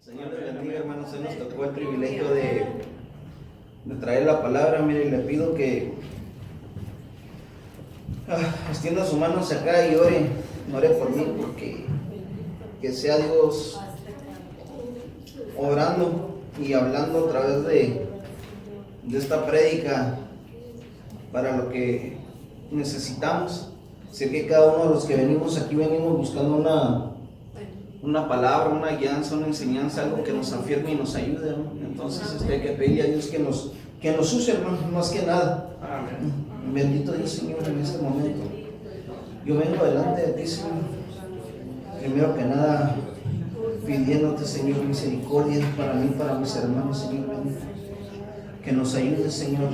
Señor les bendiga, hermanos. Hoy nos tocó el privilegio de traer la palabra. Mire, le pido que extienda su mano hacia acá y ore por mí, porque que sea Dios orando y hablando a través de esta prédica para lo que necesitamos. Sé que cada uno de los que venimos aquí venimos buscando una palabra, una guianza, una enseñanza, algo que nos afirme y nos ayude, ¿no? Entonces hay que pedirle a Dios que nos use, hermano, más que nada. Amén. Bendito Dios, Señor, en este momento. Yo vengo delante de ti, Señor. Primero que nada, pidiéndote, Señor, misericordia para mí, para mis hermanos, Señor, bendito. Que nos ayude, Señor,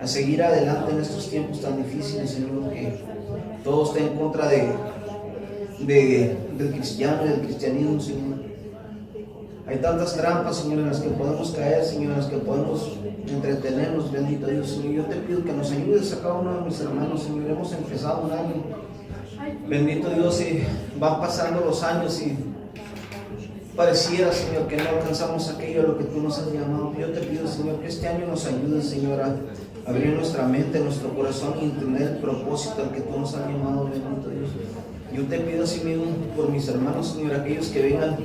a seguir adelante en estos tiempos tan difíciles, Señor, que todo está en contra del cristiano y del cristianismo, Señor. Hay tantas trampas, Señor, en las que podemos caer, Señor, en las que podemos entretenernos, bendito Dios, Señor. Yo te pido que nos ayudes a cada uno de mis hermanos, Señor. Hemos empezado un año, bendito Dios, y van pasando los años y pareciera, Señor, que no alcanzamos aquello a lo que tú nos has llamado. Yo te pido, Señor, que este año nos ayudes, Señor, a abrir nuestra mente, nuestro corazón y entender el propósito al que tú nos has llamado, bendito Dios. Yo te pido así mismo por mis hermanos, Señor, aquellos que vengan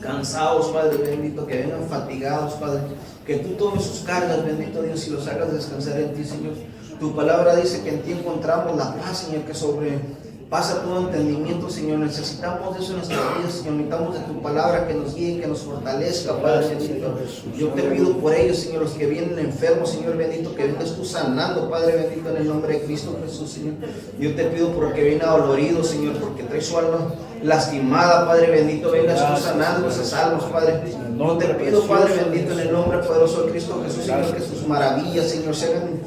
cansados, Padre bendito, que vengan fatigados, Padre, que tú tomes sus cargas, bendito Dios, y los hagas descansar en ti, Señor. Tu palabra dice que en ti encontramos la paz, Señor, que sobrepasa todo entendimiento, Señor. Necesitamos de eso en nuestras vidas, Señor. Necesitamos de tu palabra que nos guíe, que nos fortalezca, Padre bendito. Yo te pido por ellos, Señor, los que vienen enfermos, Señor bendito, que vengas tú sanando, Padre bendito, en el nombre de Cristo Jesús, Señor. Yo te pido por el que viene adolorido, Señor, porque trae su alma lastimada, Padre bendito, vengas tú sanando esas almas, Padre. No te pido, Padre bendito, en el nombre poderoso de Cristo Jesús, Señor, que tus maravillas, Señor, se hagan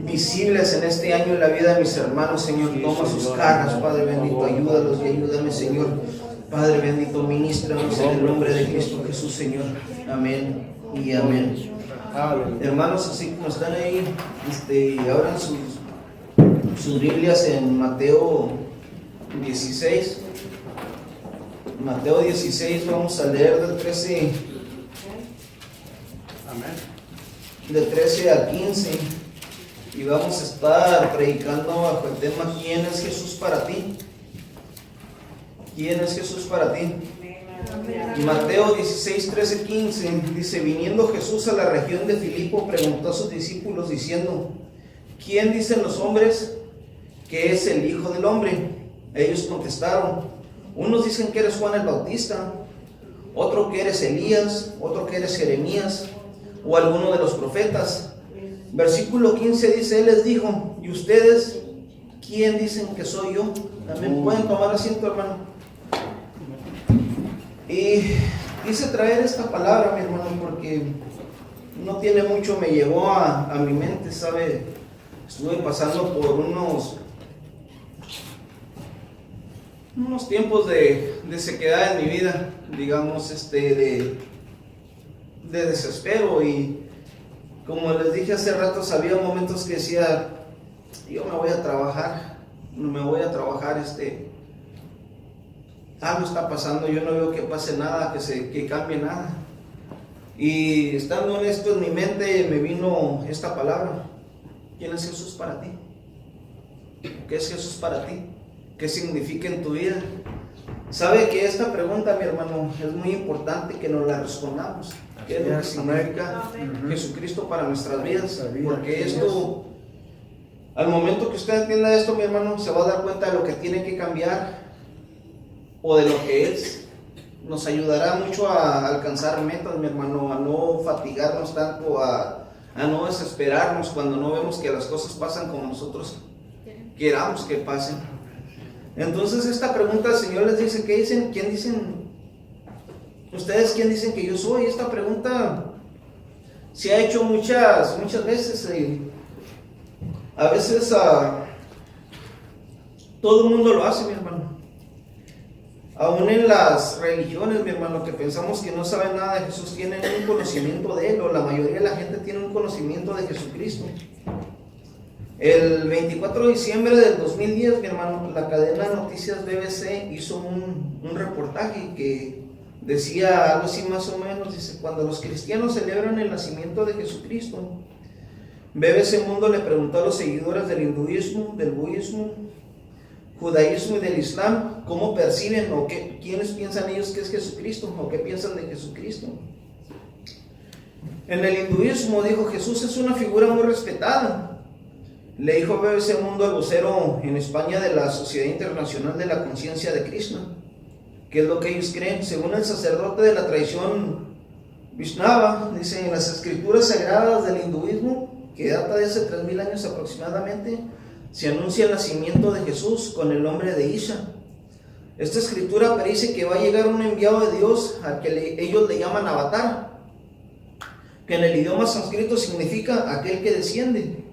visibles en este año en la vida de mis hermanos, Señor. Toma sus cargas, Padre bendito, ayúdalos y ayúdame, Señor. Padre bendito, ministranos en el nombre de Cristo Jesús, Señor. Amén y amén. Hermanos, así como están ahí, abran sus Biblias en Mateo 16. Mateo 16, vamos a leer del 13. Amén. De 13 a 15. Y vamos a estar predicando bajo el tema ¿quién es Jesús para ti? ¿Quién es Jesús para ti? Amén. Mateo 16, 13, 15 dice: viniendo Jesús a la región de Filipo, preguntó a sus discípulos diciendo: ¿quién dicen los hombres que es el Hijo del Hombre? Ellos contestaron: unos dicen que eres Juan el Bautista, otro que eres Elías, otro que eres Jeremías o alguno de los profetas. Versículo 15 dice: él les dijo: ¿y ustedes quién dicen que soy yo? También pueden tomar asiento, hermano. Y quise traer esta palabra, mi hermano, porque no tiene mucho, me llegó a mi mente, ¿sabe? Estuve pasando por unos tiempos de sequedad en mi vida, digamos, de desespero. Y como les dije hace rato, había momentos que decía: yo me voy a trabajar, algo está pasando, yo no veo que pase nada, que cambie nada. Y estando en esto en mi mente, me vino esta palabra: ¿quién es Jesús para ti? ¿Qué es Jesús para ti? ¿Qué significa en tu vida? Sabe que esta pregunta, mi hermano, es muy importante que nos la respondamos. ¿Qué es lo que significa Jesucristo para nuestras vidas? Porque esto, al momento que usted entienda esto, mi hermano, se va a dar cuenta de lo que tiene que cambiar o de lo que es. Nos ayudará mucho a alcanzar metas, mi hermano, a no fatigarnos tanto, a no desesperarnos cuando no vemos que las cosas pasan como nosotros queramos que pasen. Entonces esta pregunta, el Señor les dice: ¿qué dicen? ¿Quién dicen? ¿Ustedes quién dicen que yo soy? Esta pregunta se ha hecho muchas veces. A veces todo el mundo lo hace, mi hermano. Aún en las religiones, mi hermano, que pensamos que no saben nada de Jesús, tienen un conocimiento de Él, o la mayoría de la gente tiene un conocimiento de Jesucristo. El 24 de diciembre del 2010, mi hermano, la cadena Noticias BBC hizo un reportaje decía algo así más o menos, dice: cuando los cristianos celebran el nacimiento de Jesucristo, BBC Mundo le preguntó a los seguidores del hinduismo, del budismo, judaísmo y del islam cómo perciben o quiénes piensan ellos que es Jesucristo o qué piensan de Jesucristo. En el hinduismo, dijo, Jesús es una figura muy respetada. Le dijo BBC Mundo al vocero en España de la Sociedad Internacional de la Conciencia de Krishna, que es lo que ellos creen. Según el sacerdote de la tradición Vaishnava, dice: en las escrituras sagradas del hinduismo, que data de hace 3000 años aproximadamente, se anuncia el nacimiento de Jesús con el nombre de Isha. Esta escritura predice que va a llegar un enviado de Dios al que ellos le llaman Avatar, que en el idioma sánscrito significa aquel que desciende.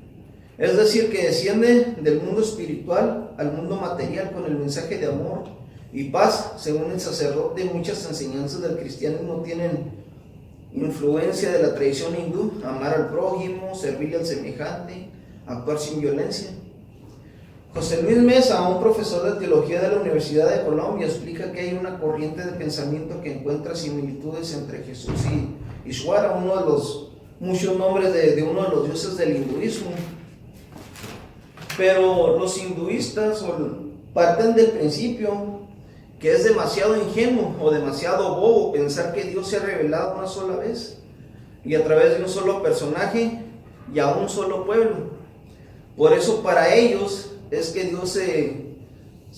Es decir, que desciende del mundo espiritual al mundo material con el mensaje de amor y paz. Según el sacerdote, muchas enseñanzas del cristianismo tienen influencia de la tradición hindú: amar al prójimo, servirle al semejante, actuar sin violencia. José Luis Mesa, un profesor de teología de la Universidad de Colombia, explica que hay una corriente de pensamiento que encuentra similitudes entre Jesús y Ishvara, uno de los muchos nombres de uno de los dioses del hinduismo. Pero los hinduistas parten del principio que es demasiado ingenuo o demasiado bobo pensar que Dios se ha revelado una sola vez y a través de un solo personaje y a un solo pueblo. Por eso para ellos es que Dios se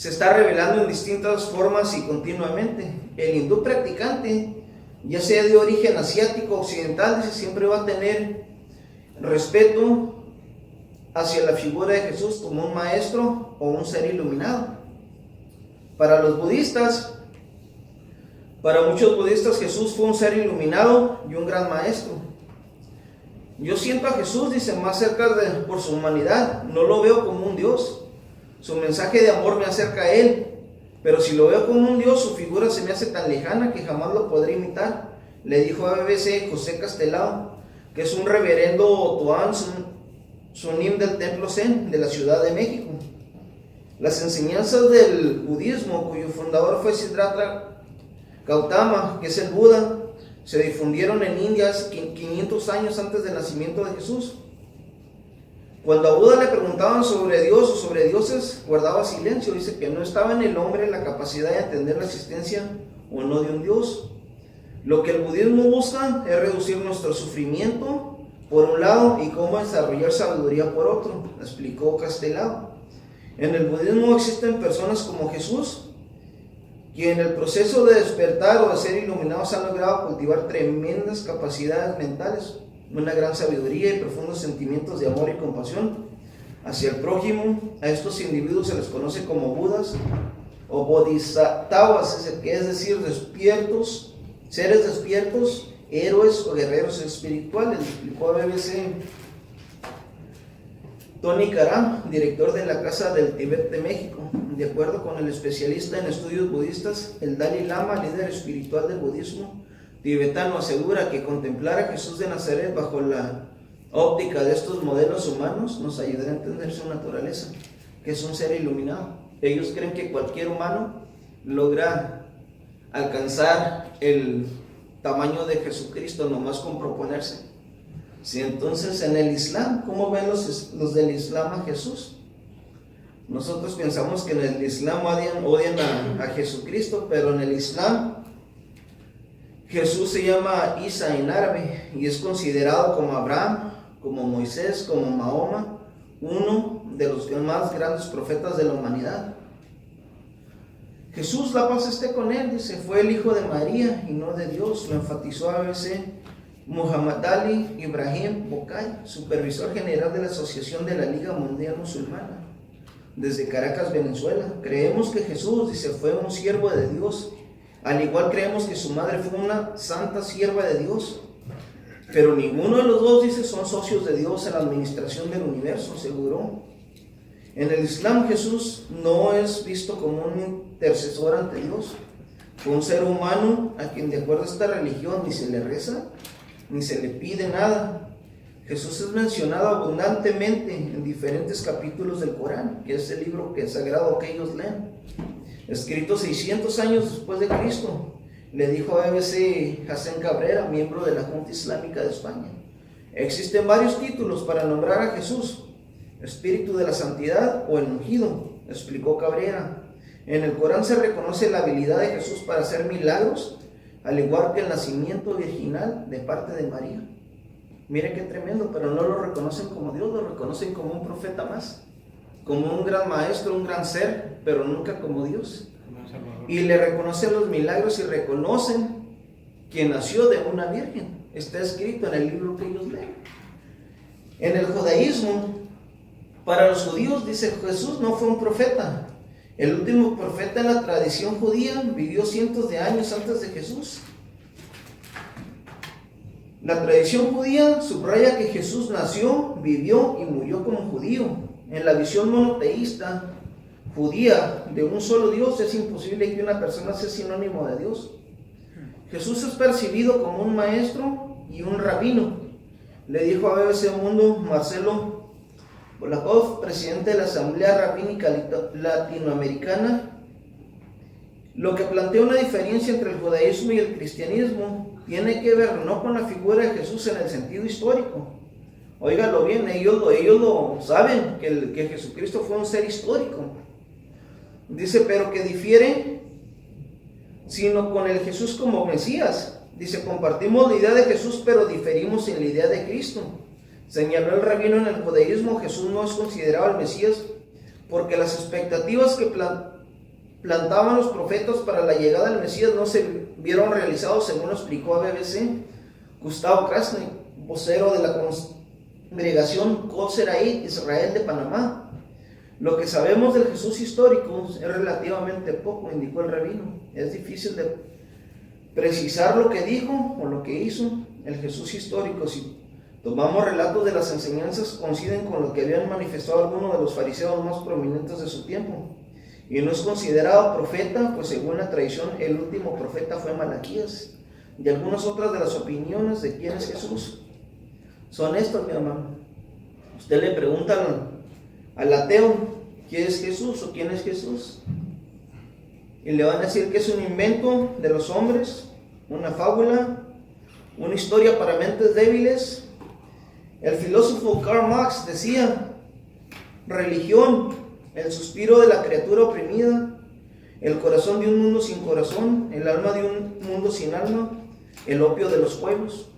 está revelando en distintas formas y continuamente. El hindú practicante, ya sea de origen asiático o occidental, siempre va a tener respeto hacia la figura de Jesús como un maestro o un ser iluminado. Para los budistas, para muchos budistas, Jesús fue un ser iluminado y un gran maestro. Yo siento a Jesús, dice, más cerca por su humanidad. No lo veo como un Dios. Su mensaje de amor me acerca a Él. Pero si lo veo como un Dios, su figura se me hace tan lejana que jamás lo podré imitar. Le dijo a BBC José Castelao, que es un reverendo Tuan Sunim del Templo Zen de la Ciudad de México. Las enseñanzas del budismo, cuyo fundador fue Siddhartha Gautama, que es el Buda, se difundieron en India 500 años antes del nacimiento de Jesús. Cuando a Buda le preguntaban sobre Dios o sobre dioses, guardaba silencio. Dice que no estaba en el hombre la capacidad de entender la existencia o no de un Dios. Lo que el budismo busca es reducir nuestro sufrimiento por un lado y cómo desarrollar sabiduría por otro, explicó Castelao. En el budismo existen personas como Jesús, que en el proceso de despertar o de ser iluminados han logrado cultivar tremendas capacidades mentales, una gran sabiduría y profundos sentimientos de amor y compasión hacia el prójimo. A estos individuos se les conoce como Budas o Bodhisattvas, es decir, despiertos, seres despiertos, héroes o guerreros espirituales, explicó a BBC Tony Karam, director de la Casa del Tíbet de México. De acuerdo con el especialista en estudios budistas, el Dalai Lama, líder espiritual del budismo tibetano, asegura que contemplar a Jesús de Nazaret bajo la óptica de estos modelos humanos nos ayudará a entender su naturaleza, que es un ser iluminado. Ellos creen que cualquier humano logra alcanzar el tamaño de Jesucristo nomás con proponerse. Sí, entonces en el Islam, ¿cómo ven los del Islam a Jesús? Nosotros pensamos que en el Islam odian a Jesucristo, pero en el Islam Jesús se llama Isa en árabe y es considerado como Abraham, como Moisés, como Mahoma, uno de los más grandes profetas de la humanidad. Jesús, la paz esté con él, dice, fue el hijo de María y no de Dios. Lo enfatizó a BBC Muhammad Ali Ibrahim Bokai, supervisor general de la Asociación de la Liga Mundial Musulmana, desde Caracas, Venezuela. Creemos que Jesús, dice, fue un siervo de Dios, al igual creemos que su madre fue una santa sierva de Dios, pero ninguno de los dos, dice, son socios de Dios en la administración del universo, aseguró. En el Islam, Jesús no es visto como un intercesor ante Dios. Fue un ser humano a quien, de acuerdo a esta religión, ni se le reza ni se le pide nada. Jesús es mencionado abundantemente en diferentes capítulos del Corán, que es el libro que es sagrado que ellos leen, escrito 600 años después de Cristo. le dijo a BBC Hassan Cabrera, miembro de la Junta Islámica de España. Existen varios títulos para nombrar a Jesús: Espíritu de la Santidad o el Ungido, explicó Cabrera. En el Corán se reconoce la habilidad de Jesús para hacer milagros, al igual que el nacimiento virginal de parte de María. Mire qué tremendo, pero no lo reconocen como Dios, lo reconocen como un profeta más, como un gran maestro, un gran ser, pero nunca como Dios. Y le reconocen los milagros y reconocen que nació de una virgen. Está escrito en el libro que ellos leen. En el judaísmo, para los judíos, dice, Jesús no fue un profeta. El último profeta en la tradición judía vivió cientos de años antes de Jesús. La tradición judía subraya que Jesús nació, vivió y murió como judío. En la visión monoteísta judía de un solo Dios, es imposible que una persona sea sinónimo de Dios. Jesús es percibido como un maestro y un rabino. Le dijo a BBC Mundo Marcelo Bolakov, presidente de la Asamblea Rabínica Latinoamericana, lo que plantea una diferencia entre el judaísmo y el cristianismo tiene que ver no con la figura de Jesús en el sentido histórico. Óigalo bien, ellos lo saben, que Jesucristo fue un ser histórico. Dice, pero que difiere, sino con el Jesús como Mesías. Dice, compartimos la idea de Jesús, pero diferimos en la idea de Cristo. Señaló el rabino, en el judaísmo Jesús no es considerado el Mesías porque las expectativas que plantaban los profetas para la llegada del Mesías no se vieron realizados, según lo explicó a BBC Gustavo Krasny, vocero de la congregación Kol Seraí Israel de Panamá. Lo que sabemos del Jesús histórico es relativamente poco, indicó el rabino. Es difícil de precisar lo que dijo o lo que hizo el Jesús histórico. Si tomamos relatos de las enseñanzas, coinciden con lo que habían manifestado algunos de los fariseos más prominentes de su tiempo. Y no es considerado profeta, pues según la tradición, el último profeta fue Malaquías. Y algunas otras de las opiniones de quién es Jesús son estas, mi hermano. Usted le pregunta al ateo, ¿quién es Jesús o quién es Jesús? Y le van a decir que es un invento de los hombres, una fábula, una historia para mentes débiles. El filósofo Karl Marx decía, religión, el suspiro de la criatura oprimida, el corazón de un mundo sin corazón, el alma de un mundo sin alma, el opio de los pueblos.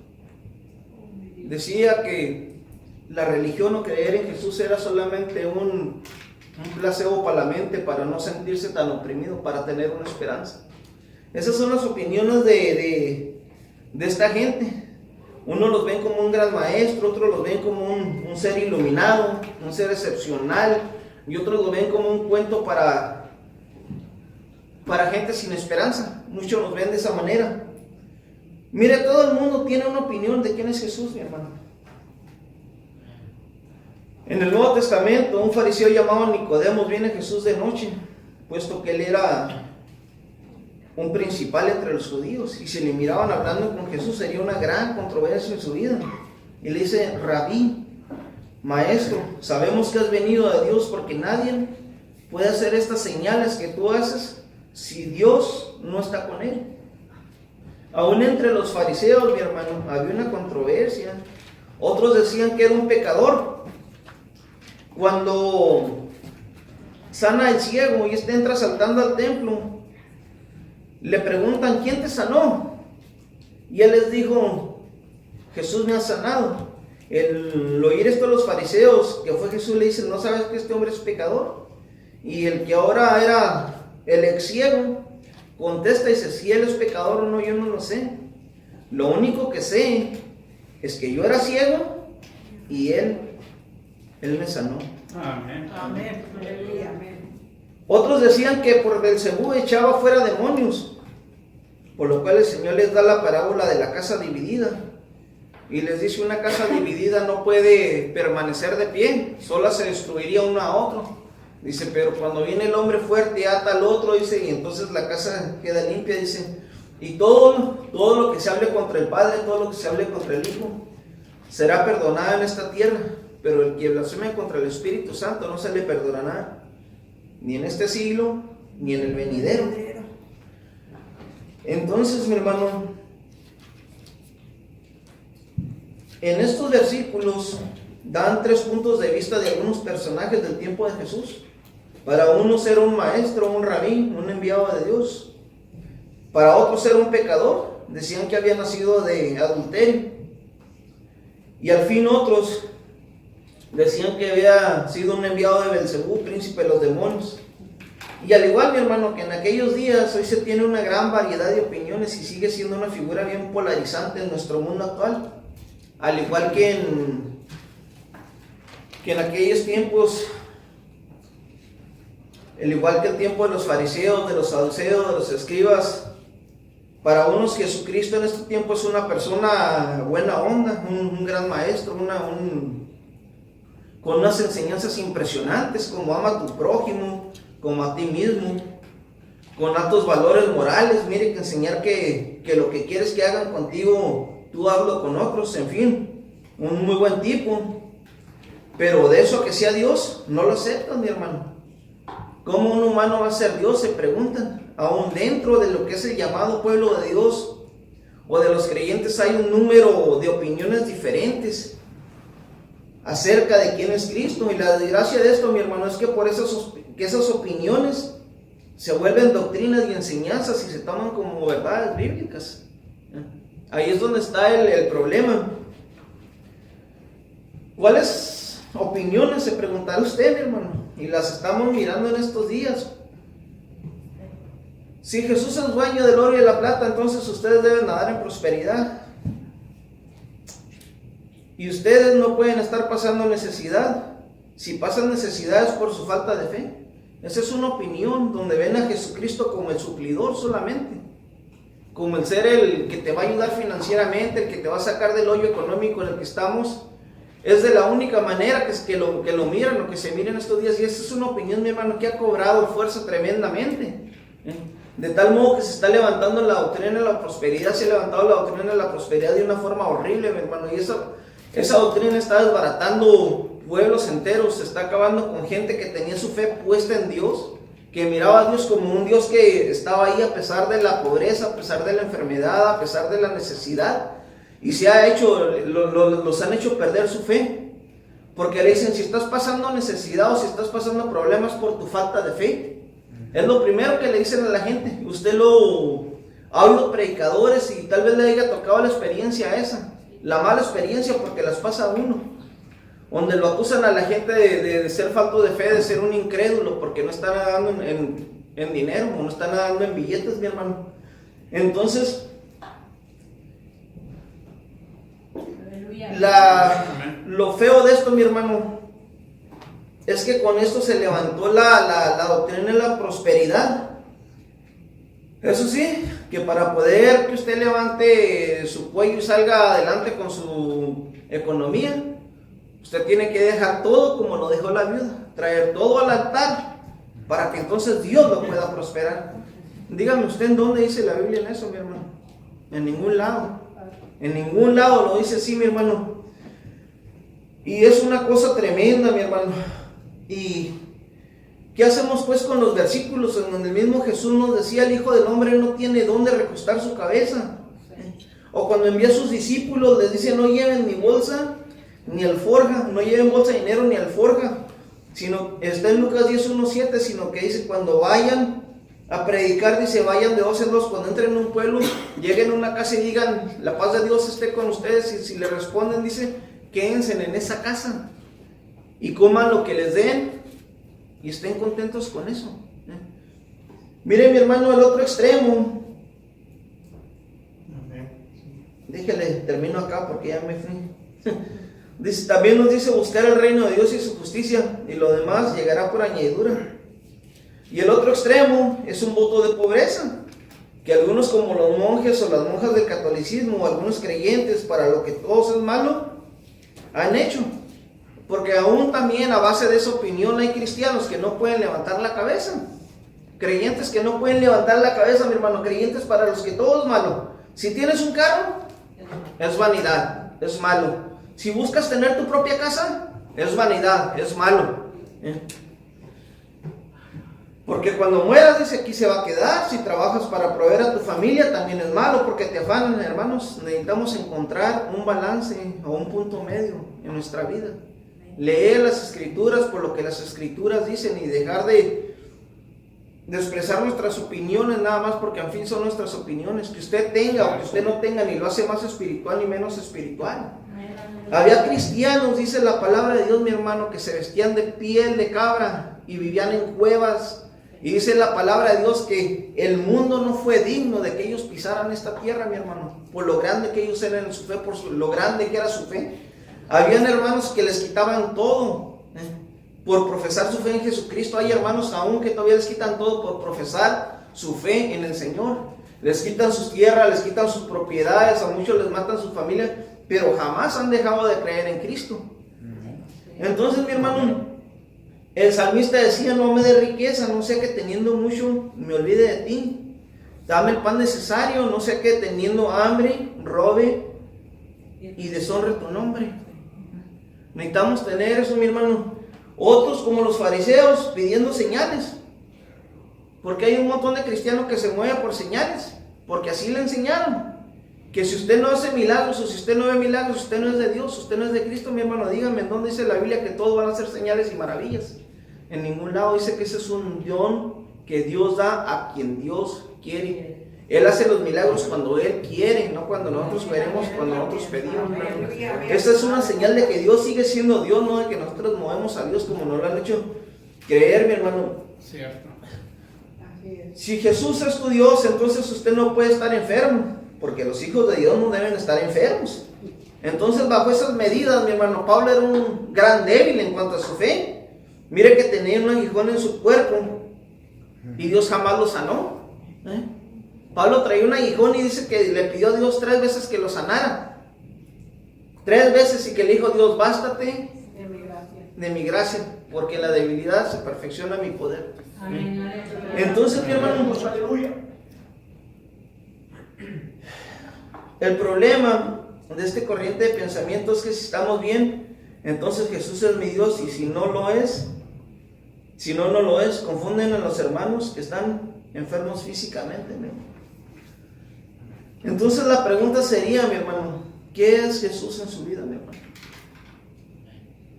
Decía que la religión o creer en Jesús era solamente un placebo para la mente, para no sentirse tan oprimido, para tener una esperanza. Esas son las opiniones de esta gente. Unos los ven como un gran maestro, otros los ven como un ser iluminado, un ser excepcional, y otros lo ven como un cuento para gente sin esperanza. Muchos los ven de esa manera. Mire, todo el mundo tiene una opinión de quién es Jesús, mi hermano. En el Nuevo Testamento, un fariseo llamado Nicodemo viene a Jesús de noche, puesto que él era un principal entre los judíos, y si le miraban hablando con Jesús sería una gran controversia en su vida. Y le dice, Rabí, maestro, sabemos que has venido de Dios, porque nadie puede hacer estas señales que tú haces si Dios no está con él. Aún entre los fariseos, mi hermano, había una controversia. Otros decían que era un pecador. Cuando sana el ciego y entra saltando al templo, le preguntan, ¿quién te sanó? Y él les dijo, Jesús me ha sanado. El oír esto de los fariseos, que fue Jesús, le dice, ¿no sabes que este hombre es pecador? Y el que ahora era el ex ciego, contesta y dice, si él es pecador o no, yo no lo sé. Lo único que sé es que yo era ciego y él me sanó. Amén. Amén. Amén. Otros decían que por Belcebú echaba fuera demonios, por lo cual el Señor les da la parábola de la casa dividida. Y les dice, una casa dividida no puede permanecer de pie, sola se destruiría uno a otro. Dice, pero cuando viene el hombre fuerte y ata al otro, dice, y entonces la casa queda limpia, dice. Y todo lo que se hable contra el Padre, todo lo que se hable contra el Hijo, será perdonado en esta tierra. Pero el que blasfeme contra el Espíritu Santo no se le perdonará, ni en este siglo, ni en el venidero. Entonces, mi hermano, en estos versículos dan 3 puntos de vista de algunos personajes del tiempo de Jesús. Para uno ser un maestro, un rabí, un enviado de Dios. Para otro ser un pecador. Decían que había nacido de adulterio. Y al fin otros decían que había sido un enviado de Belcebú, príncipe de los demonios. Y al igual, mi hermano, que en aquellos días, hoy se tiene una gran variedad de opiniones y sigue siendo una figura bien polarizante en nuestro mundo actual. Al igual que en aquellos tiempos, al igual que el tiempo de los fariseos, de los saduceos, de los escribas, para unos Jesucristo en este tiempo es una persona buena onda, un gran maestro, con unas enseñanzas impresionantes, como ama a tu prójimo, como a ti mismo, con altos valores morales. Mire, que enseñar que lo que quieres que hagan contigo, tú hazlo con otros, en fin, un muy buen tipo. Pero de eso a que sea Dios, no lo aceptan, mi hermano. ¿Cómo un humano va a ser Dios? Se preguntan. Aún dentro de lo que es el llamado pueblo de Dios o de los creyentes hay un número de opiniones diferentes acerca de quién es Cristo. Y la desgracia de esto, mi hermano, es que por esas opiniones se vuelven doctrinas y enseñanzas y se toman como verdades bíblicas. Ahí es donde está el problema. ¿Cuáles opiniones? Se preguntará usted, mi hermano, y las estamos mirando en estos días. Si Jesús es dueño del oro y de la plata, entonces ustedes deben nadar en prosperidad. Y ustedes no pueden estar pasando necesidad. Si pasan necesidades por su falta de fe. Esa es una opinión donde ven a Jesucristo como el suplidor solamente. Como el ser el que te va a ayudar financieramente, el que te va a sacar del hoyo económico en el que estamos. Es de la única manera que lo miran, lo que se mira en estos días. Y esa es una opinión, mi hermano, que ha cobrado fuerza tremendamente. De tal modo que se está levantando la doctrina de la prosperidad. Se ha levantado la doctrina de la prosperidad de una forma horrible, mi hermano. Y esa doctrina está desbaratando pueblos enteros. Se está acabando con gente que tenía su fe puesta en Dios, que miraba a Dios como un Dios que estaba ahí a pesar de la pobreza, a pesar de la enfermedad, a pesar de la necesidad. Y los han hecho perder su fe. Porque le dicen, si estás pasando necesidad o si estás pasando problemas por tu falta de fe. Es lo primero que le dicen a la gente. Usted lo ha oído predicadores y tal vez le haya tocado la experiencia esa. La mala experiencia, porque las pasa uno. Donde lo acusan a la gente de ser falto de fe, de ser un incrédulo, porque no está nadando en dinero, o no está nadando en billetes, mi hermano. Entonces, lo feo de esto, mi hermano, es que con esto se levantó la doctrina de la prosperidad. Eso sí, que para poder que usted levante su cuello y salga adelante con su economía, usted tiene que dejar todo como lo dejó la viuda, traer todo al altar, para que entonces Dios lo pueda prosperar. Dígame usted en dónde dice la Biblia en eso, mi hermano. En ningún lado. En ningún lado lo dice así, mi hermano. Y es una cosa tremenda, mi hermano. ¿Y qué hacemos pues con los versículos en donde el mismo Jesús nos decía, el Hijo del Hombre no tiene dónde recostar su cabeza? O cuando envía a sus discípulos les dice, no lleven ni bolsa ni alforja, no lleven bolsa de dinero ni alforja, sino está en Lucas 10:1-7, sino que dice, cuando vayan a predicar, dice, vayan de dos en dos, cuando entren en un pueblo, lleguen a una casa y digan, la paz de Dios esté con ustedes, y si le responden, dice, quédense en esa casa y coman lo que les den y estén contentos con eso. Mire, mi hermano, el otro extremo. Déjale, termino acá porque ya me fui. Dice, también nos dice buscar el reino de Dios y su justicia, y lo demás llegará por añadidura. Y el otro extremo es un voto de pobreza, que algunos, como los monjes o las monjas del catolicismo, o algunos creyentes, para lo que todos es malo, han hecho. Porque aún también a base de esa opinión hay cristianos que no pueden levantar la cabeza. Creyentes que no pueden levantar la cabeza, mi hermano. Creyentes para los que todo es malo. Si tienes un carro, es vanidad, es malo. Si buscas tener tu propia casa, es vanidad, es malo. Porque cuando mueras, dice, aquí se va a quedar. Si trabajas para proveer a tu familia, también es malo porque te afanan, hermanos. Necesitamos encontrar un balance o un punto medio en nuestra vida. Leer las Escrituras por lo que las Escrituras dicen y dejar de expresar nuestras opiniones nada más porque al fin son nuestras opiniones. Que usted tenga o que usted no tenga, ni lo hace más espiritual ni menos espiritual. Había cristianos, dice la palabra de Dios, mi hermano, que se vestían de piel de cabra y vivían en cuevas. Y dice la palabra de Dios que el mundo no fue digno de que ellos pisaran esta tierra, mi hermano, por lo grande que ellos eran en su fe, por lo grande que era su fe. Habían hermanos que les quitaban todo por profesar su fe en Jesucristo. Hay hermanos aún que todavía les quitan todo por profesar su fe en el Señor. Les quitan sus tierras, les quitan sus propiedades, a muchos les matan su familia, pero jamás han dejado de creer en Cristo. Entonces, mi hermano, el salmista decía, no me dé riqueza, no sea que teniendo mucho me olvide de ti. Dame el pan necesario, no sea que teniendo hambre robe y deshonre tu nombre. Necesitamos tener eso, mi hermano. Otros como los fariseos pidiendo señales. Porque hay un montón de cristianos que se mueven por señales. Porque así le enseñaron. Que si usted no hace milagros o si usted no ve milagros, usted no es de Dios, usted no es de Cristo, mi hermano. Dígame, ¿en dónde dice la Biblia que todos van a hacer señales y maravillas? En ningún lado dice que ese es un don que Dios da a quien Dios quiere. Él hace los milagros cuando Él quiere, no cuando nosotros queremos, cuando nosotros pedimos. Esta es una señal de que Dios sigue siendo Dios, no de que nosotros movemos a Dios como nos lo han hecho creer, mi hermano. Cierto. Si Jesús es tu Dios, entonces usted no puede estar enfermo, porque los hijos de Dios no deben estar enfermos. Entonces, bajo esas medidas, mi hermano, Pablo era un gran débil en cuanto a su fe. Mire que tenía un aguijón en su cuerpo y Dios jamás lo sanó. Pablo traía un aguijón y dice que le pidió a Dios 3 veces que lo sanara. 3 veces y que le dijo, Dios, bástate de mi gracia, porque en la debilidad se perfecciona mi poder. Amén. Entonces, mi hermano, el problema de este corriente de pensamiento es que si estamos bien, entonces Jesús es mi Dios, y si no lo es, no lo es. Confunden a los hermanos que están enfermos físicamente, ¿no? Entonces la pregunta sería, mi hermano, ¿qué es Jesús en su vida, mi hermano?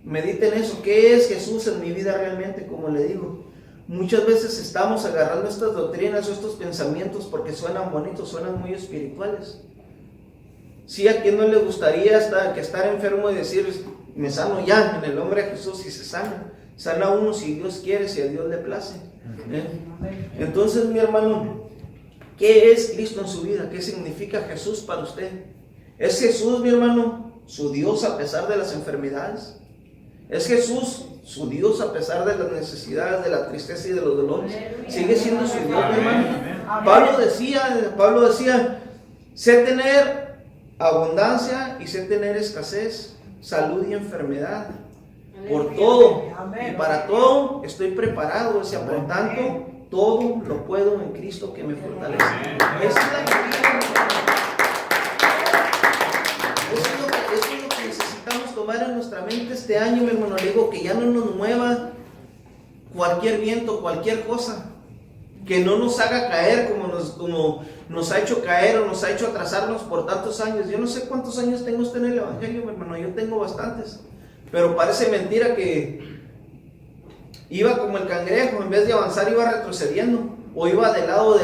Mediten eso, ¿qué es Jesús en mi vida realmente? Como le digo, muchas veces estamos agarrando estas doctrinas o estos pensamientos porque suenan bonitos, suenan muy espirituales. Sí, ¿a quién no le gustaría estar enfermo y decir, me sano ya en el nombre de Jesús? Y se sana. Sana uno si Dios quiere, si a Dios le place. Entonces, mi hermano, ¿qué es Cristo en su vida? ¿Qué significa Jesús para usted? ¿Es Jesús, mi hermano, su Dios a pesar de las enfermedades? ¿Es Jesús su Dios a pesar de las necesidades, de la tristeza y de los dolores? ¿Sigue siendo su Dios, mi hermano? Pablo decía, sé tener abundancia y sé tener escasez, salud y enfermedad. Por todo y para todo estoy preparado, o sea, por tanto, todo lo puedo en Cristo que me fortalece. Esa es la realidad. Eso es lo que necesitamos tomar en nuestra mente este año, mi hermano. Le digo que ya no nos mueva cualquier viento, cualquier cosa, que no nos haga caer como nos ha hecho caer o nos ha hecho atrasarnos por tantos años. Yo no sé cuántos años tengo usted en el Evangelio, mi hermano. Yo tengo bastantes. Pero parece mentira que iba como el cangrejo, en vez de avanzar iba retrocediendo, o iba de lado.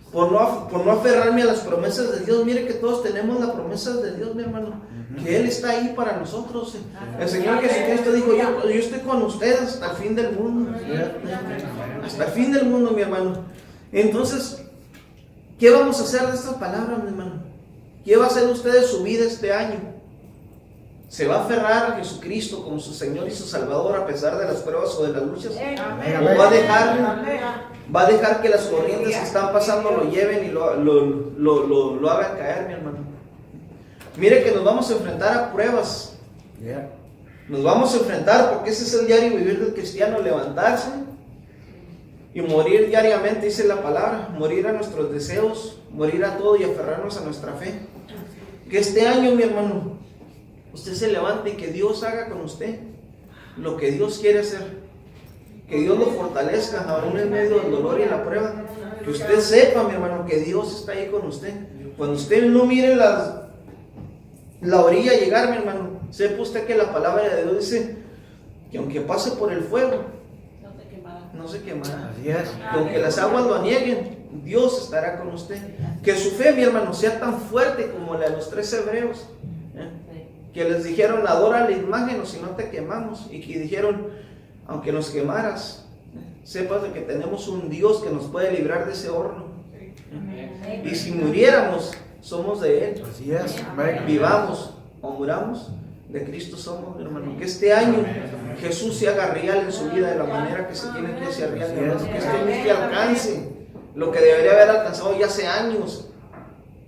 Por no aferrarme a las promesas de Dios. Mire que todos tenemos las promesas de Dios, mi hermano, que Él está ahí para nosotros. El Señor Jesucristo dijo, yo estoy con ustedes hasta el fin del mundo. Hasta el fin del mundo, mi hermano. Entonces, ¿qué vamos a hacer de estas palabras, mi hermano? ¿Qué va a hacer usted de su vida este año? ¿Se va a aferrar a Jesucristo como su Señor y su Salvador a pesar de las pruebas o de las luchas? ¿O va a dejar que las corrientes que están pasando lo lleven y lo hagan caer, mi hermano? Mire que nos vamos a enfrentar a pruebas. Nos vamos a enfrentar, porque ese es el diario vivir del cristiano, levantarse y morir diariamente, dice la palabra, morir a nuestros deseos, morir a todo y aferrarnos a nuestra fe. Que este año, mi hermano, usted se levante y que Dios haga con usted lo que Dios quiere hacer. Que Dios lo fortalezca aún en medio del dolor y la prueba. Que usted sepa, mi hermano, que Dios está ahí con usted. Cuando usted no mire la orilla llegar, mi hermano, sepa usted que la palabra de Dios dice que aunque pase por el fuego, no se quemará. Así es. Que aunque las aguas lo anieguen, Dios estará con usted. Que su fe, mi hermano, sea tan fuerte como la de los 3 hebreos, que les dijeron: adora la imagen o si no te quemamos. Y que dijeron: aunque nos quemaras, sepas de que tenemos un Dios que nos puede librar de ese horno. Y si muriéramos, somos de Él. Así es. Vivamos o muramos, de Cristo somos, mi hermano. Que este año Jesús se haga real en su vida de la manera que se tiene que hacer real, mi hermano. Que este año usted alcance lo que debería haber alcanzado ya hace años.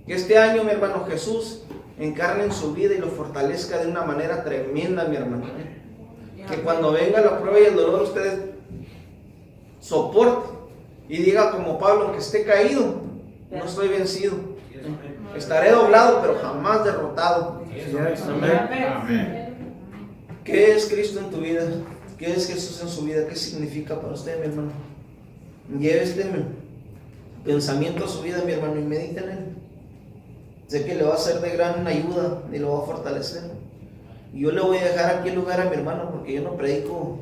Que este año, mi hermano, Jesús encarne en su vida y lo fortalezca de una manera tremenda, mi hermano. Que cuando venga la prueba y el dolor, usted soporte y diga como Pablo: aunque esté caído, no estoy vencido. Estaré doblado, pero jamás derrotado. ¿Qué es Cristo en tu vida? ¿Qué es Jesús en su vida? ¿Qué significa para usted, mi hermano? Lleve este pensamiento a su vida, mi hermano, y medite en él. Sé que le va a ser de gran ayuda y lo va a fortalecer. Y yo le voy a dejar aquí el lugar a mi hermano, porque yo no predico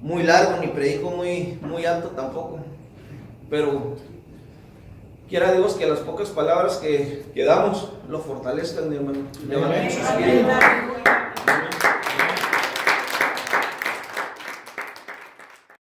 muy largo, ni predico muy alto tampoco. Pero quiera Dios que las pocas palabras que damos lo fortalezcan, mi hermano. Levanten sus pies.